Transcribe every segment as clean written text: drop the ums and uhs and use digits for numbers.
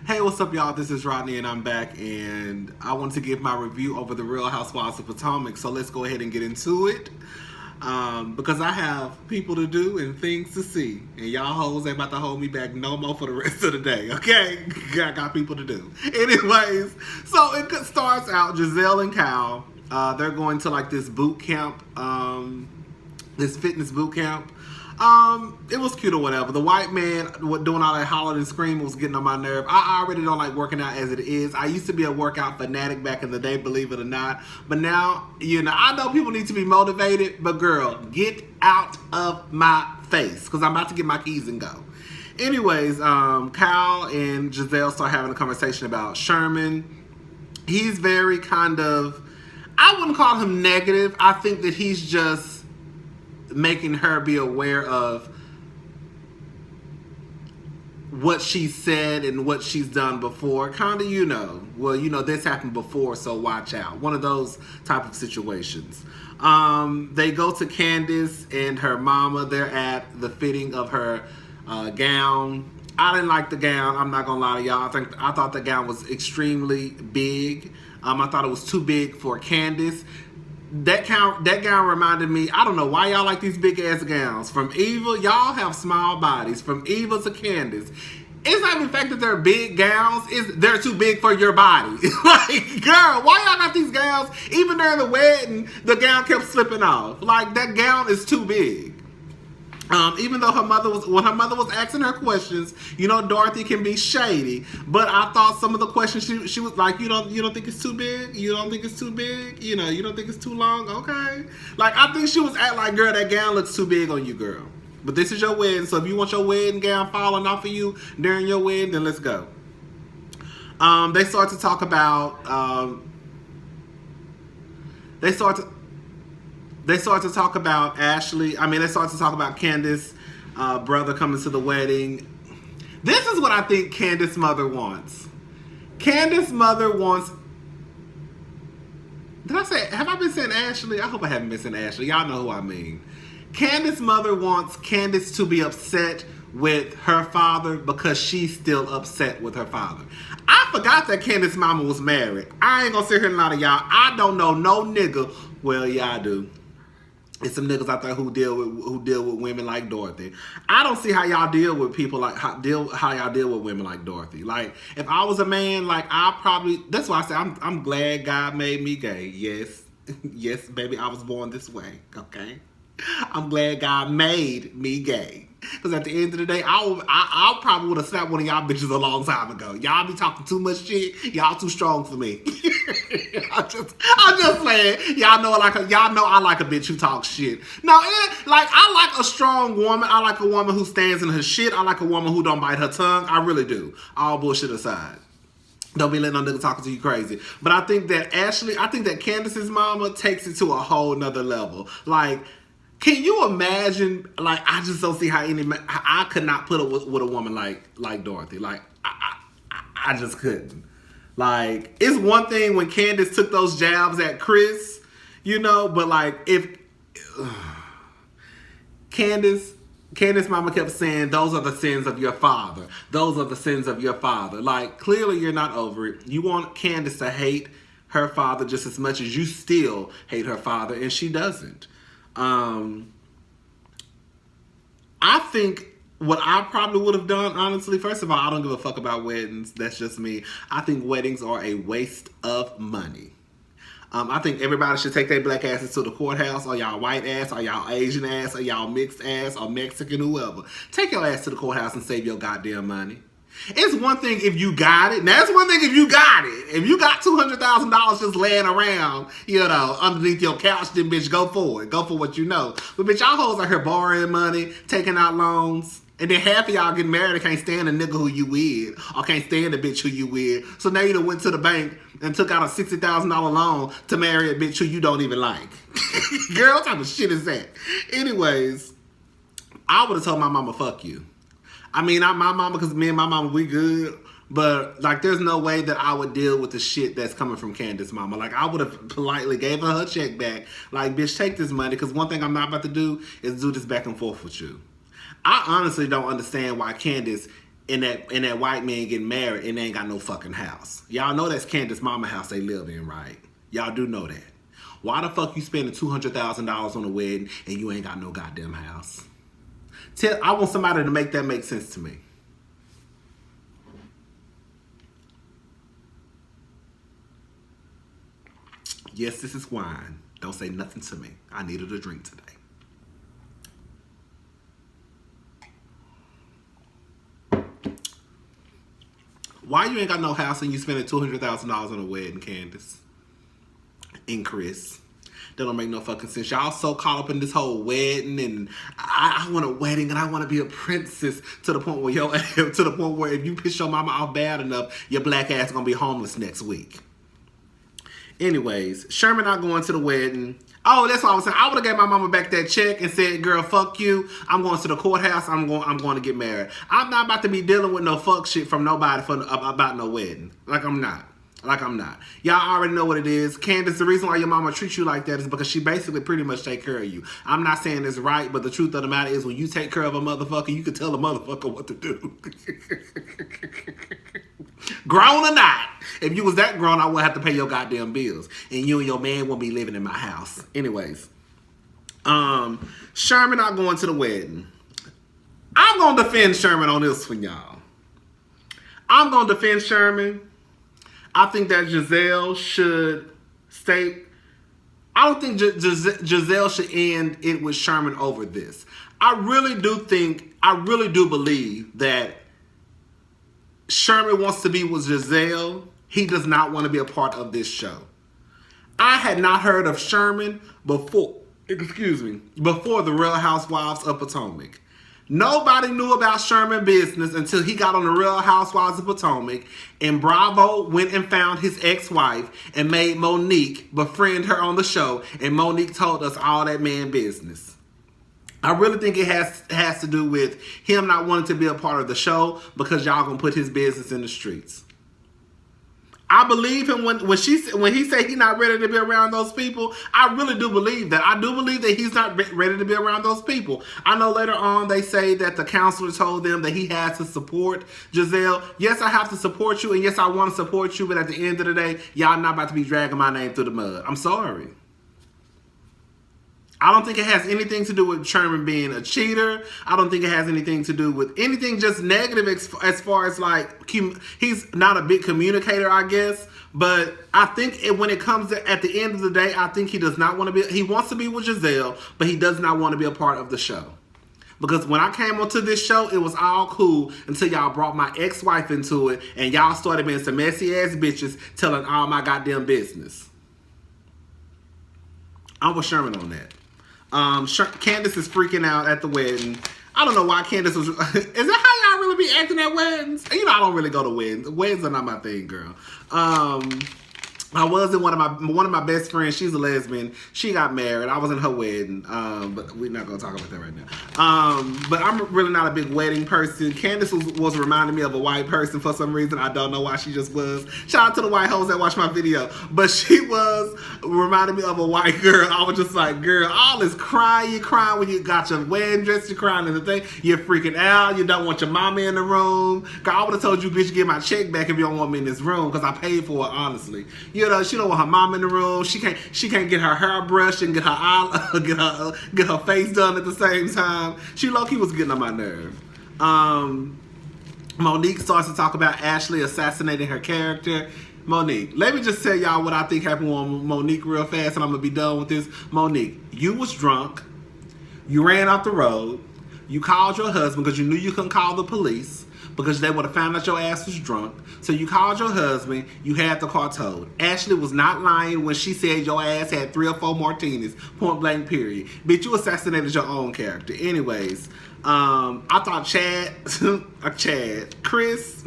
Hey, what's up, y'all? This is Rodney, and I'm back, and I want to give my review over the Real Housewives of Potomac. So let's go ahead and get into it, because I have people to do and things to see, and y'all hoes ain't about to hold me back no more for the rest of the day. Okay, I got people to do. Anyways, so it starts out Giselle and Kyle. They're going to like this boot camp, this fitness boot camp. It was cute or whatever. The white man doing all that hollering and screaming was getting on my nerve. I already don't like working out as it is. I used to be a workout fanatic back in the day, believe it or not. But now, I know people need to be motivated, but girl, get out of my face, because I'm about to get my keys and go. Anyways, Kyle and Giselle start having a conversation about Sherman. He's very kind of, I wouldn't call him negative. I think that he's just making her be aware of what she said and what she's done before. Kind of, this happened before, so watch out. One of those type of situations. They go to Candace and her mama. They're at the fitting of her gown. I didn't like the gown. I'm not gonna lie to y'all. I thought the gown was extremely big. I thought it was too big for Candace. That gown reminded me, I don't know why y'all like these big ass gowns. From Eva, y'all have small bodies. From Eva to Candace. It's not even the fact that they're big gowns, they're too big for your body. Like, girl, why y'all got these gowns? Even during the wedding, the gown kept slipping off. Like, that gown is too big. Even though when her mother was asking her questions, Dorothy can be shady, but I thought some of the questions she was like, you don't think it's too big? You don't think it's too big? You don't think it's too long? Okay. Like, I think she was like, girl, that gown looks too big on you, girl. But this is your wedding, so if you want your wedding gown falling off of you during your wedding, then let's go. They start to talk about, They start to talk about Ashley. They start to talk about Candace's brother coming to the wedding. This is what I think Candace's mother wants. Candace's mother wants... have I been saying Ashley? I hope I haven't been saying Ashley. Y'all know who I mean. Candace's mother wants Candace to be upset with her father because she's still upset with her father. I forgot that Candace's mama was married. I ain't gonna sit here and lie to y'all. I don't know no nigga. Well, yeah, I do. It's some niggas out there who deal with women like Dorothy. I don't see how y'all deal with people like how y'all deal with women like Dorothy. Like, if I was a man, like, that's why I say I'm glad God made me gay. Yes, yes, baby, I was born this way. Okay, I'm glad God made me gay. Because at the end of the day, I probably would have slapped one of y'all bitches a long time ago. Y'all be talking too much shit. Y'all too strong for me. I'm just saying. Y'all know I like a bitch who talks shit. No, I like a strong woman. I like a woman who stands in her shit. I like a woman who don't bite her tongue. I really do. All bullshit aside. Don't be letting no nigga talking to you crazy. But I think that Candace's mama takes it to a whole nother level. Like, can you imagine? Like, I just don't see how I could not put up with a woman like Dorothy. Like, I just couldn't. Like, it's one thing when Candace took those jabs at Chris, but like, if Candace mama kept saying, those are the sins of your father. Those are the sins of your father. Like, clearly you're not over it. You want Candace to hate her father just as much as you still hate her father, and she doesn't. I think what I probably would have done, honestly, first of all, I don't give a fuck about weddings. That's just me. I think weddings are a waste of money. I think everybody should take their black asses to the courthouse, or y'all white ass, or y'all Asian ass, or y'all mixed ass, or Mexican, whoever. Take your ass to the courthouse and save your goddamn money. It's one thing if you got it. Now, it's one thing if you got it. If you got $200,000 just laying around, underneath your couch, then bitch, go for it. Go for what you know. But bitch, y'all hoes out here borrowing money, taking out loans, and then half of y'all getting married and can't stand the nigga who you with, or can't stand the bitch who you with. So now you done went to the bank and took out a $60,000 loan to marry a bitch who you don't even like. Girl, what type of shit is that? Anyways, I would have told my mama, fuck you. Not my mama, because me and my mama, we good. But, like, there's no way that I would deal with the shit that's coming from Candace's mama. Like, I would have politely gave her check back. Like, bitch, take this money, because one thing I'm not about to do is do this back and forth with you. I honestly don't understand why Candace and that white man getting married and they ain't got no fucking house. Y'all know that's Candace's mama house they live in, right? Y'all do know that. Why the fuck you spending $200,000 on a wedding and you ain't got no goddamn house? I want somebody to make that make sense to me. Yes, this is wine. Don't say nothing to me. I needed a drink today. Why you ain't got no house and you spending $200,000 on a wedding, Candace and Chris? That don't make no fucking sense. Y'all so caught up in this whole wedding, and I want a wedding and I want to be a princess to the point where if you piss your mama off bad enough, your black ass gonna be homeless next week. Anyways, Sherman not going to the wedding. Oh, that's what I was saying. I would have gave my mama back that check and said, girl, fuck you. I'm going to the courthouse. I'm going to get married. I'm not about to be dealing with no fuck shit from nobody about no wedding. Like I'm not. Y'all already know what it is. Candace, the reason why your mama treats you like that is because she basically pretty much take care of you. I'm not saying it's right, but the truth of the matter is when you take care of a motherfucker, you can tell a motherfucker what to do. Grown or not. If you was that grown, I would have to pay your goddamn bills. And you and your man won't be living in my house. Anyways. Sherman not going to the wedding. I'm going to defend Sherman on this one, y'all. I'm going to defend Sherman. I think that Giselle should stay. I don't think Giselle should end it with Sherman over this. I really do believe that Sherman wants to be with Giselle. He does not want to be a part of this show. I had not heard of Sherman before the Real Housewives of Potomac. Nobody knew about Sherman business until he got on the Real Housewives of Potomac, and Bravo went and found his ex-wife and made Monique befriend her on the show, and Monique told us all that man business. I really think it has to do with him not wanting to be a part of the show because y'all gonna put his business in the streets. I believe him when he said he's not ready to be around those people. I really do believe that. I do believe that he's not ready to be around those people. I know later on they say that the counselor told them that he has to support Giselle. Yes, I have to support you, and yes, I want to support you, but at the end of the day, y'all not about to be dragging my name through the mud. I'm sorry. I don't think it has anything to do with Sherman being a cheater. I don't think it has anything to do with anything just negative as far as like, he's not a big communicator, I guess. But I think when it comes to, at the end of the day, I think he does not want to be, he wants to be with Giselle, but he does not want to be a part of the show. Because when I came onto this show, it was all cool until y'all brought my ex-wife into it and y'all started being some messy ass bitches telling all my goddamn business. I'm with Sherman on that. Candace is freaking out at the wedding. I don't know why Candace was... Is that how y'all really be acting at weddings? You know, I don't really go to weddings. Weddings are not my thing, girl. I was in one of my best friends. She's a lesbian. She got married. I was in her wedding. But we're not gonna talk about that right now. But I'm really not a big wedding person. Candace was reminding me of a white person for some reason. I don't know why she just was. Shout out to the white hoes that watch my video. But she was reminding me of a white girl. I was just like, girl, all this crying, you crying when you got your wedding dress, you're crying and the thing, you're freaking out, you don't want your mama in the room. Girl, I would have told you, bitch, get my check back if you don't want me in this room, because I paid for it, honestly. You know, she don't want her mom in the room. She can't get her hair brushed and get her face done at the same time. She low-key was getting on my nerve. Monique starts to talk about Ashley assassinating her character. Monique, let me just tell y'all what I think happened with Monique real fast, and I'm gonna be done with this. Monique, you was drunk. You ran off the road. You called your husband because you knew you couldn't call the police, because they would have found out your ass was drunk. So you called your husband, you had the car towed. Ashley was not lying when she said your ass had 3 or 4 martinis, point blank period. Bitch, you assassinated your own character. Anyways, I thought Chris,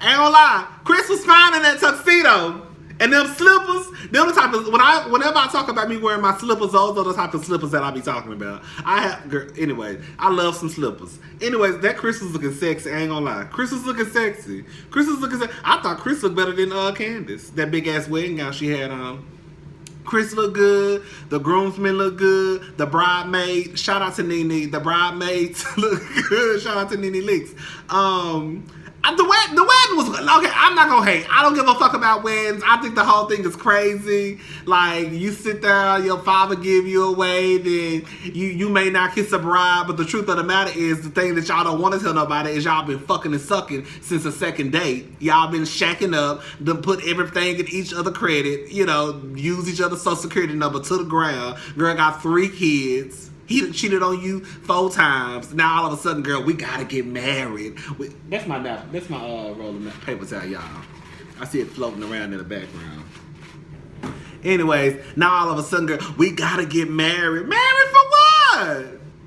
I ain't gonna lie, Chris was fine in that tuxedo. And them slippers, them the type of, whenever I talk about me wearing my slippers, those are the type of slippers that I be talking about. Anyway, I love some slippers. Anyways, that Chris was looking sexy, I ain't gonna lie. Chris was looking sexy. I thought Chris looked better than Candace, that big ass wedding gown she had on. Chris look good. The groomsmen look good. The bridemaid, shout out to Nene. The bridemaids look good. Shout out to Nene Leaks. The wedding was okay. I'm not gonna hate. I don't give a fuck about weddings. I think the whole thing is crazy. Like, you sit there, your father give you away, then you may not kiss a bride, but the truth of the matter is, the thing that y'all don't want to tell nobody is y'all been fucking and sucking since the second date. Y'all been shacking up, then put everything in each other credit. You know, use each other's social security number to the ground. Girl got 3 kids. He done cheated on you 4 times. Now all of a sudden, girl, we gotta get married. That's my rolling paper towel, y'all. I see it floating around in the background. Anyways, now all of a sudden, girl, we gotta get married. Married for what?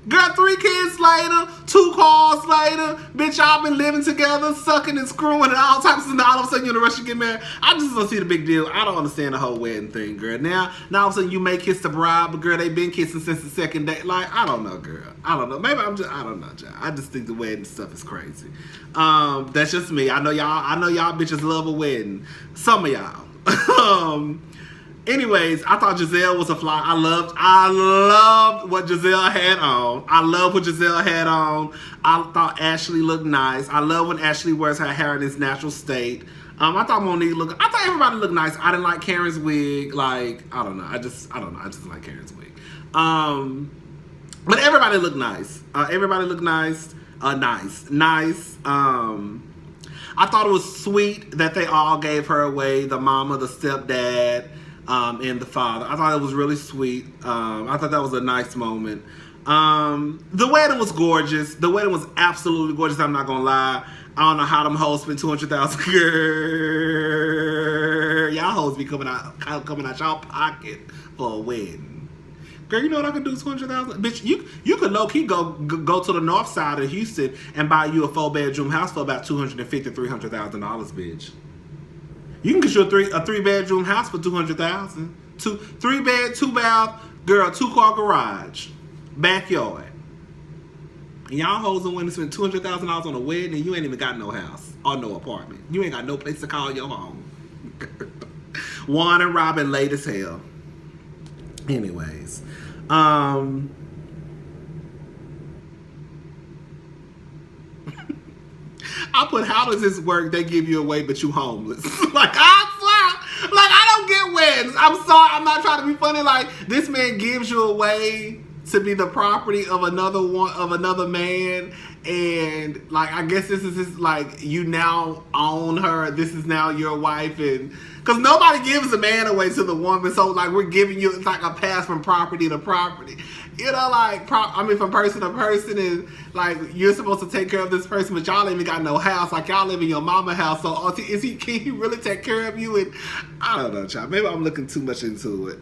Girl, 3 kids later, 2 cars later, bitch, y'all been living together, sucking and screwing and all types of stuff. All of a sudden, you're in a rush to get married. I just don't see the big deal. I don't understand the whole wedding thing, girl. Now all of a sudden, you may kiss the bride, but girl, they been kissing since the second date. Like, I don't know, girl. I don't know. Maybe I don't know, y'all. I just think the wedding stuff is crazy. That's just me. I know y'all bitches love a wedding. Some of y'all. Anyways, I thought Giselle was a fly. I loved what Giselle had on. I thought Ashley looked nice. I love when Ashley wears her hair in its natural state. I thought everybody looked nice. I didn't like Karen's wig. Like, I don't know. I just like Karen's wig. But everybody looked nice. Nice. I thought it was sweet that they all gave her away. The mama, the stepdad, and the father. I thought it was really sweet. I thought that was a nice moment. The wedding was gorgeous. The wedding was absolutely gorgeous. I'm not gonna lie. I don't know how them hoes spent $200,000. Girl, y'all hoes be coming out y'all pocket for a wedding. Girl, you know what I could do? $200,000, bitch. You could low key go to the north side of Houston and buy you a 4-bedroom house for about $250,000-$300,000, bitch. You can get you a 3-bedroom house for $200,000. 3 bed, 2 bath, girl, 2-car garage, backyard. And y'all hoes and women spend $200,000 on a wedding and you ain't even got no house or no apartment. You ain't got no place to call your home. Juan and Robin late as hell. Anyways, I put, how does this work? They give you away, but you homeless. Like, I swear, like, I don't get weddings. I'm sorry, I'm not trying to be funny. Like, this man gives you away to be the property of another man, and like, I guess this is just like, you now own her. This is now your wife, and because nobody gives a man away to the woman, so like, we're giving you, it's like a pass from property to property. You know, like, from person to person, and like, you're supposed to take care of this person, but y'all ain't even got no house. Like, y'all live in your mama house, so can he really take care of you? And I don't know, child. Maybe I'm looking too much into it.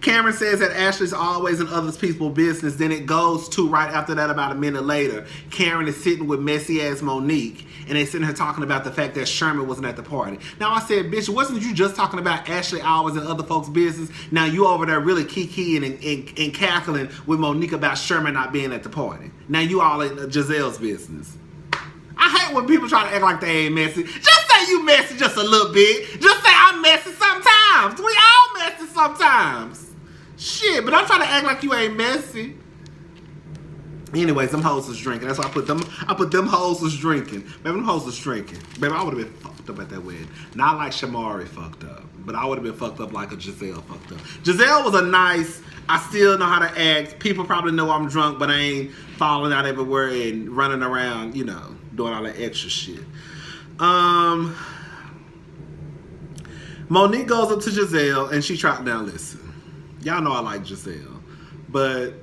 Cameron says that Ashley's always in other people's business. Then it goes to right after that, about a minute later, Karen is sitting with messy ass Monique, and they sitting here talking about the fact that Sherman wasn't at the party. Now I said, bitch, wasn't you just talking about Ashley always in other folks' business? Now you over there really kikiing and cackling with Monique about Sherman not being at the party. Now you all in Giselle's business. I hate when people try to act like they ain't messy. Just say you messy just a little bit. Just say I'm messy sometimes. We all messy sometimes. Shit, but I'm trying to act like you ain't messy. Anyways, them hoes was drinking. That's why I put them hoes was drinking. Baby, them hoes was drinking. Baby, I would have been fucked up at that wedding. Not like Shamari fucked up, but I would have been fucked up like a Giselle fucked up. Giselle was a nice, I still know how to act. People probably know I'm drunk, but I ain't falling out everywhere and running around, you know, doing all that extra shit. Monique goes up to Giselle and she tried, now listen. Y'all know I like Giselle, but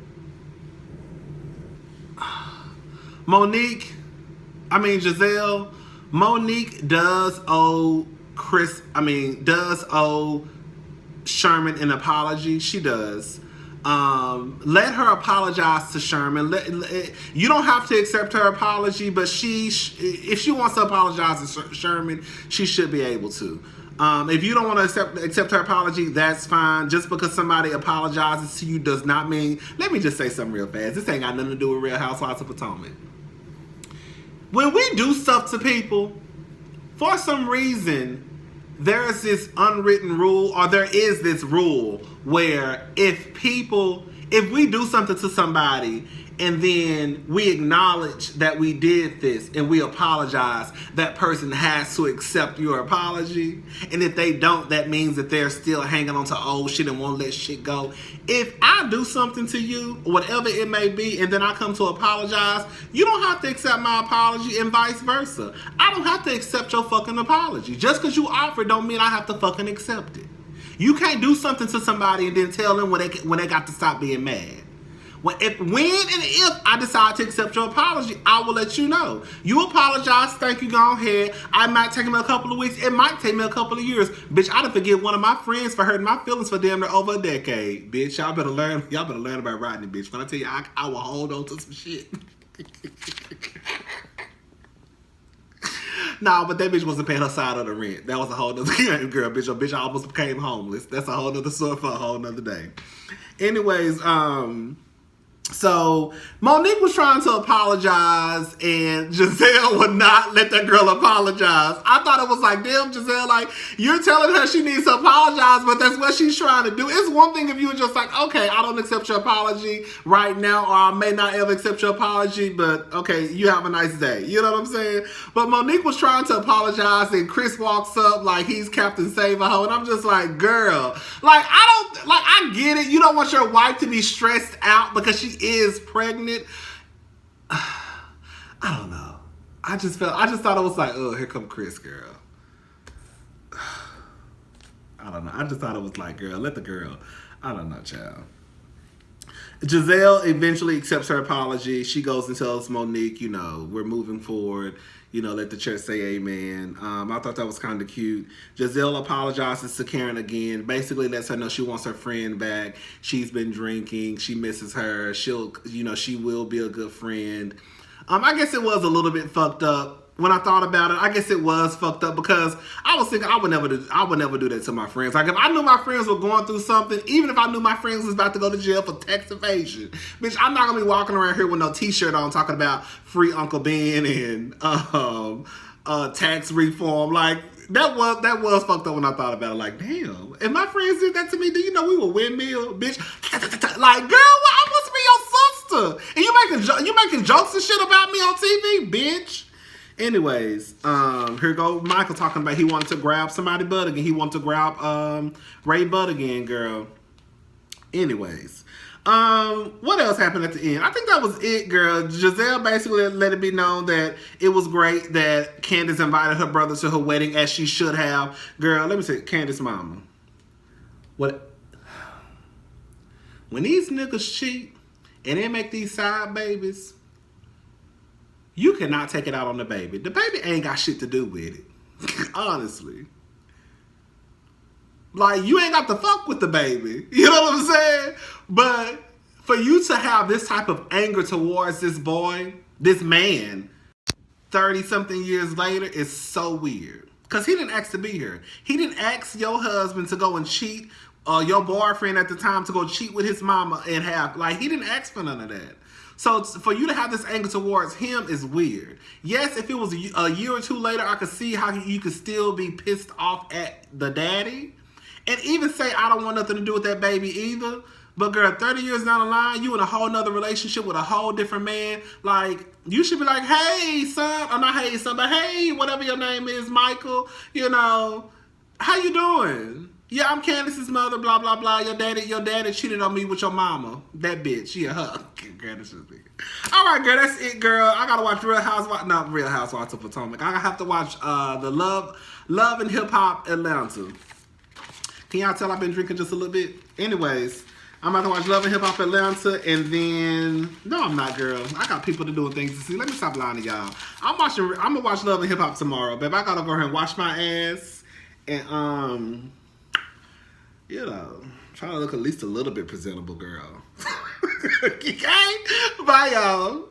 Giselle, Monique does owe Sherman an apology. She does. Let her apologize to Sherman. You don't have to accept her apology, but if she wants to apologize to Sherman, she should be able to. If you don't want to accept her apology, that's fine. Just because somebody apologizes to you does not mean... Let me just say something real fast. This ain't got nothing to do with Real Housewives of Potomac. When we do stuff to people, for some reason, there is this unwritten rule, or there is this rule where if we do something to somebody and then we acknowledge that we did this and we apologize, that person has to accept your apology. And if they don't, that means that they're still hanging on to old shit and won't let shit go. If I do something to you, whatever it may be, and then I come to apologize, you don't have to accept my apology, and vice versa. I don't have to accept your fucking apology. Just because you offer don't mean I have to fucking accept it. You can't do something to somebody and then tell them when they got to stop being mad. When and if I decide to accept your apology, I will let you know. You apologize, thank you, go ahead. I might take me a couple of weeks. It might take me a couple of years. Bitch, I done forgive one of my friends for hurting my feelings for damn near over a decade. Bitch, y'all better learn about Rodney, bitch. When I tell you, I will hold on to some shit. Nah, but that bitch wasn't paying her side of the rent. That was a whole nother girl, bitch. Your bitch almost became homeless. That's a whole nother story for a whole nother day. Anyways, so Monique was trying to apologize and Giselle would not let that girl apologize. I thought it was like, damn, Giselle, like, you're telling her she needs to apologize, but that's what she's trying to do. It's one thing if you were just like, okay, I don't accept your apology right now, or I may not ever accept your apology, but okay, you have a nice day. You know what I'm saying? But Monique was trying to apologize and Chris walks up like he's Captain Save-A-Ho, and I'm just like, girl, like, I get it. You don't want your wife to be stressed out because she is pregnant. I don't know. I just thought it was like, oh, here come Chris, girl. I don't know. I just thought it was like, girl, let the girl. I don't know, child. Giselle eventually accepts her apology. She goes and tells Monique, you know, we're moving forward. You know, let the church say amen. I thought that was kind of cute. Giselle apologizes to Karen again. Basically lets her know she wants her friend back. She's been drinking. She misses her. She will be a good friend. I guess it was a little bit fucked up. When I thought about it, I guess it was fucked up because I was thinking I would never do that to my friends. Like, if I knew my friends were going through something, even if I knew my friends was about to go to jail for tax evasion, bitch, I'm not gonna be walking around here with no t-shirt on talking about free Uncle Ben and tax reform. Like, that was fucked up when I thought about it. Like, damn, if my friends did that to me, do you know we would windmill, bitch? Like, girl, I must be your sister, and you making jokes and shit about me on TV, bitch. Anyways, here go Michael talking about he wanted to grab somebody butt again. He wanted to grab Ray butt again, girl. Anyways, what else happened at the end? I think that was it, girl. Giselle basically let it be known that it was great that Candace invited her brother to her wedding, as she should have. Girl, let me say, Candace's mama. What? When these niggas cheat and they make these side babies, you cannot take it out on the baby. The baby ain't got shit to do with it. Honestly. Like, you ain't got to fuck with the baby. You know what I'm saying? But for you to have this type of anger towards this boy, this man, 30-something years later, is so weird. Because he didn't ask to be here. He didn't ask your husband to go and cheat, your boyfriend at the time to go cheat with his mama and have, like, he didn't ask for none of that. So for you to have this anger towards him is weird. Yes, if it was a year or two later, I could see how you could still be pissed off at the daddy. And even say, I don't want nothing to do with that baby either. But girl, 30 years down the line, you in a whole nother relationship with a whole different man. Like, you should be like, hey, son. Or not hey, son, but hey, whatever your name is, Michael. You know, how you doing? Yeah, I'm Candace's mother, blah, blah, blah. Your daddy cheated on me with your mama. That bitch. Yeah, her. Girl, this is big. All right, girl, that's it, girl. I gotta watch Real Housewives of Potomac. I have to watch the Love and Hip Hop Atlanta. Can y'all tell I've been drinking just a little bit? Anyways, I'm about to watch Love and Hip Hop Atlanta, and then... No, I'm not, girl. I got people to do things to see. Let me stop lying to y'all. I'm gonna watch Love and Hip Hop tomorrow, babe. I gotta go ahead and wash my ass, and, you know, try to look at least a little bit presentable, girl. Okay? Bye, y'all.